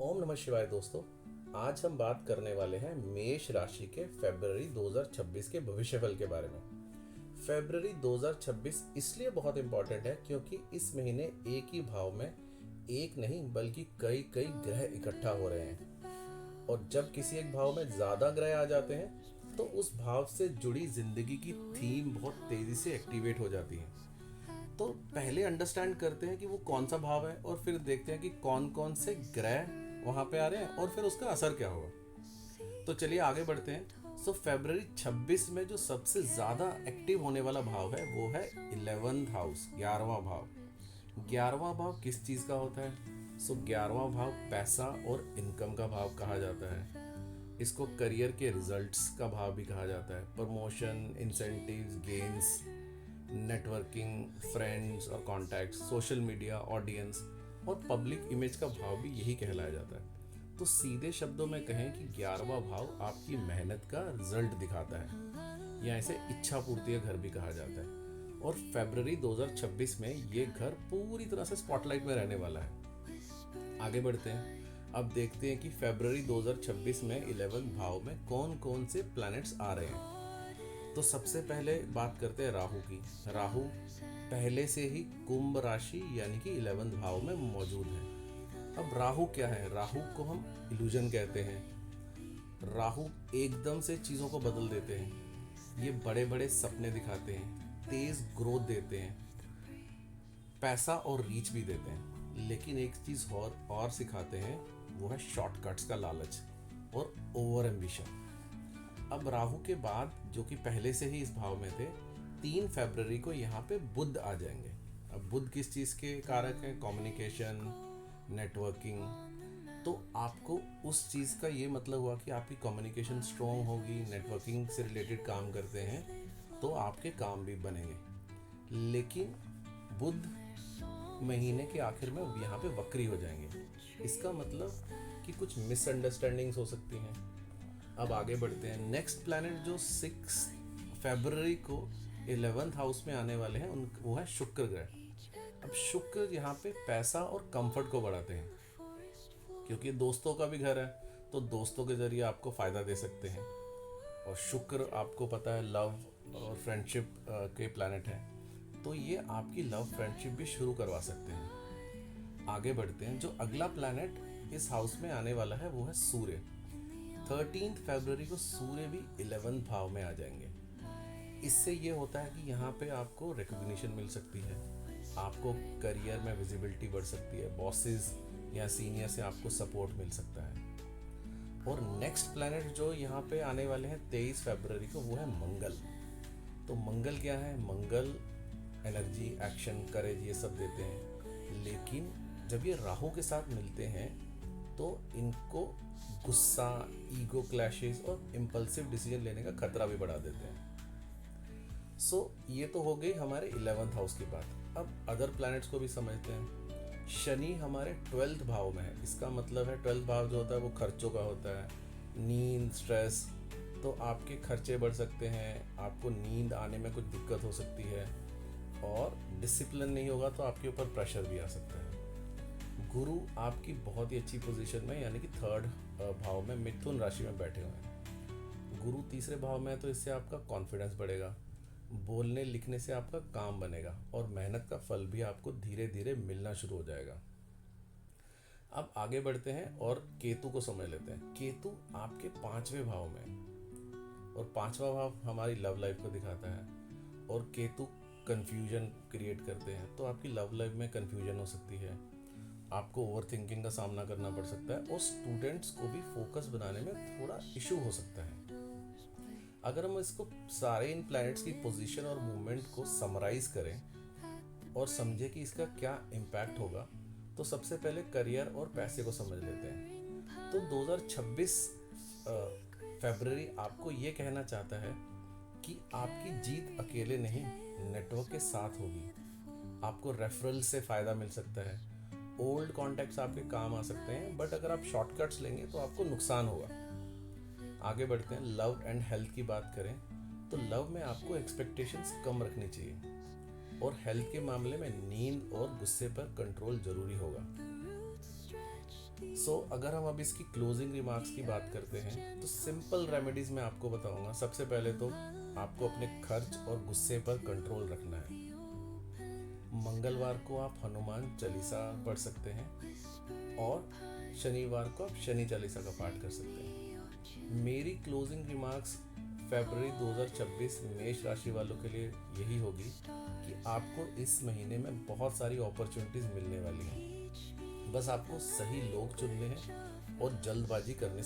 ओम नमः शिवाय दोस्तों। आज हम बात करने वाले हैं मेष राशि के फरवरी 2026 के भविष्यफल के बारे में। फरवरी 2026 इसलिए बहुत इंपॉर्टेंट है क्योंकि इस महीने एक ही भाव में एक नहीं बल्कि कई कई ग्रह इकट्ठा हो रहे हैं, और जब किसी एक भाव में ज्यादा ग्रह आ जाते हैं तो उस भाव से जुड़ी जिंदगी की थीम बहुत तेजी से एक्टिवेट हो जाती है। तो पहले अंडरस्टैंड करते हैं कि वो कौन सा भाव है और फिर देखते हैं कि कौन कौन से ग्रह वहां पे आ रहे हैं और फिर उसका असर क्या होगा। तो चलिए आगे बढ़ते हैं। फरवरी 26 में जो सबसे ज्यादा एक्टिव होने वाला भाव है वो है 11th हाउस, 11वां भाव। 11वां भाव किस चीज का होता है? 11वां भाव पैसा और इनकम का भाव कहा जाता है। इसको करियर के रिजल्ट्स का भाव भी कहा जाता है। Promotion, incentives, gains, networking, friends और कॉन्टैक्ट्स, सोशल मीडिया, ऑडियंस और पब्लिक इमेज का भाव भी यही कहलाया जाता है। तो सीधे शब्दों में कहें कि 11वां भाव आपकी मेहनत का रिजल्ट दिखाता है, या इसे इच्छा पूर्ति का घर भी कहा जाता है। और फरवरी 2026 में ये घर पूरी तरह से स्पॉटलाइट में रहने वाला है। आगे बढ़ते हैं। अब देखते हैं कि फरवरी 2026 में 11th भाव में कौन कौन से प्लैनेट्स आ रहे हैं। तो सबसे पहले बात करते हैं राहु की। राहु पहले से ही कुंभ राशि यानी कि 11th भाव में मौजूद है। अब राहु क्या है? राहु को हम इल्यूजन कहते हैं। राहु एकदम से चीज़ों को बदल देते हैं। ये बड़े बड़े सपने दिखाते हैं, तेज ग्रोथ देते हैं, पैसा और रीच भी देते हैं। लेकिन एक चीज़ और सिखाते हैं, वो है शॉर्टकट्स का लालच और ओवर एम्बिशन। अब राहु के बाद जो कि पहले से ही इस भाव में थे, 3 फरवरी को यहाँ पे बुध आ जाएंगे। अब बुध किस चीज़ के कारक हैं? Communication, networking. तो आपको उस चीज़ का ये मतलब हुआ कि आपकी कम्युनिकेशन स्ट्रॉन्ग होगी, नेटवर्किंग से रिलेटेड काम करते हैं तो आपके काम भी बनेंगे। लेकिन बुध महीने के आखिर में यहाँ पे वक्री हो जाएंगे। इसका मतलब कि कुछ मिसअंडरस्टैंडिंग्स हो सकती हैं। अब आगे बढ़ते हैं। नेक्स्ट प्लैनेट जो 6 फरवरी को 11th हाउस में आने वाले हैं वो है शुक्र ग्रह। अब शुक्र यहाँ पे पैसा और कंफर्ट को बढ़ाते हैं, क्योंकि दोस्तों का भी घर है तो दोस्तों के जरिए आपको फ़ायदा दे सकते हैं। और शुक्र आपको पता है लव और फ्रेंडशिप के प्लैनेट हैं, तो ये आपकी लव फ्रेंडशिप भी शुरू करवा सकते हैं। आगे बढ़ते हैं। जो अगला प्लैनेट इस हाउस में आने वाला है वो है सूर्य। 13 फरवरी को सूर्य भी 11th भाव में आ जाएंगे। इससे ये होता है कि यहाँ पे आपको रिकग्निशन मिल सकती है, आपको करियर में विजिबिलिटी बढ़ सकती है, बॉसेस या सीनियर से आपको सपोर्ट मिल सकता है। और नेक्स्ट प्लैनेट जो यहाँ पे आने वाले हैं 23 फरवरी को वो है मंगल। तो मंगल क्या है? मंगल एनर्जी, एक्शन, करेज ये सब देते हैं। लेकिन जब ये राहु के साथ मिलते हैं तो इनको गुस्सा, ईगो क्लैशेस और इम्पल्सिव डिसीजन लेने का खतरा भी बढ़ा देते हैं। ये तो हो गई हमारे 11th हाउस की बात। अब अदर प्लैनेट्स को भी समझते हैं। शनि हमारे 12th भाव में है। इसका मतलब है 12th भाव जो होता है वो खर्चों का होता है, नींद, स्ट्रेस। तो आपके खर्चे बढ़ सकते हैं, आपको नींद आने में कुछ दिक्कत हो सकती है, और डिसिप्लिन नहीं होगा तो आपके ऊपर प्रेशर भी आ सकता है। गुरु आपकी बहुत ही अच्छी पोजीशन में यानी कि 3rd भाव में मिथुन राशि में बैठे हुए हैं। गुरु तीसरे भाव में है तो इससे आपका कॉन्फिडेंस बढ़ेगा, बोलने लिखने से आपका काम बनेगा और मेहनत का फल भी आपको धीरे धीरे मिलना शुरू हो जाएगा। अब आगे बढ़ते हैं और केतु को समझ लेते हैं। केतु आपके 5वें भाव में, और 5वां भाव हमारी लव लाइफ को दिखाता है। और केतु कंफ्यूजन क्रिएट करते हैं, तो आपकी लव लाइफ में कंफ्यूजन हो सकती है, आपको ओवर थिंकिंग का सामना करना पड़ सकता है, और स्टूडेंट्स को भी फोकस बनाने में थोड़ा इशू हो सकता है। अगर हम इसको सारे इन प्लैनेट्स की पोजीशन और मूवमेंट को समराइज करें और समझे कि इसका क्या इम्पैक्ट होगा, तो सबसे पहले करियर और पैसे को समझ लेते हैं। तो 2026 फरवरी आपको ये कहना चाहता है कि आपकी जीत अकेले नहीं, नेटवर्क के साथ होगी। आपको रेफरल से फ़ायदा मिल सकता है, ओल्ड कॉन्टैक्ट्स आपके काम आ सकते हैं, बट अगर आप शॉर्टकट्स लेंगे तो आपको नुकसान होगा। आगे बढ़ते हैं। लव एंड हेल्थ की बात करें तो लव में आपको एक्सपेक्टेशंस कम रखनी चाहिए, और हेल्थ के मामले में नींद और गुस्से पर कंट्रोल जरूरी होगा। अगर हम अब इसकी क्लोजिंग रिमार्क्स की बात करते हैं तो सिंपल रेमेडीज मैं आपको बताऊंगा। सबसे पहले तो आपको अपने खर्च और गुस्से पर कंट्रोल रखना है। मंगलवार को आप हनुमान चालीसा पढ़ सकते हैं और शनिवार को आप शनि चालीसा का पाठ कर सकते हैं। मेरी क्लोजिंग रिमार्क्स फरवरी 2026 मेष राशि वालों के लिए यही होगी कि आपको इस महीने में बहुत सारी अपॉर्चुनिटीज मिलने वाली हैं। बस आपको सही लोग चुनने हैं और जल्दबाजी करने से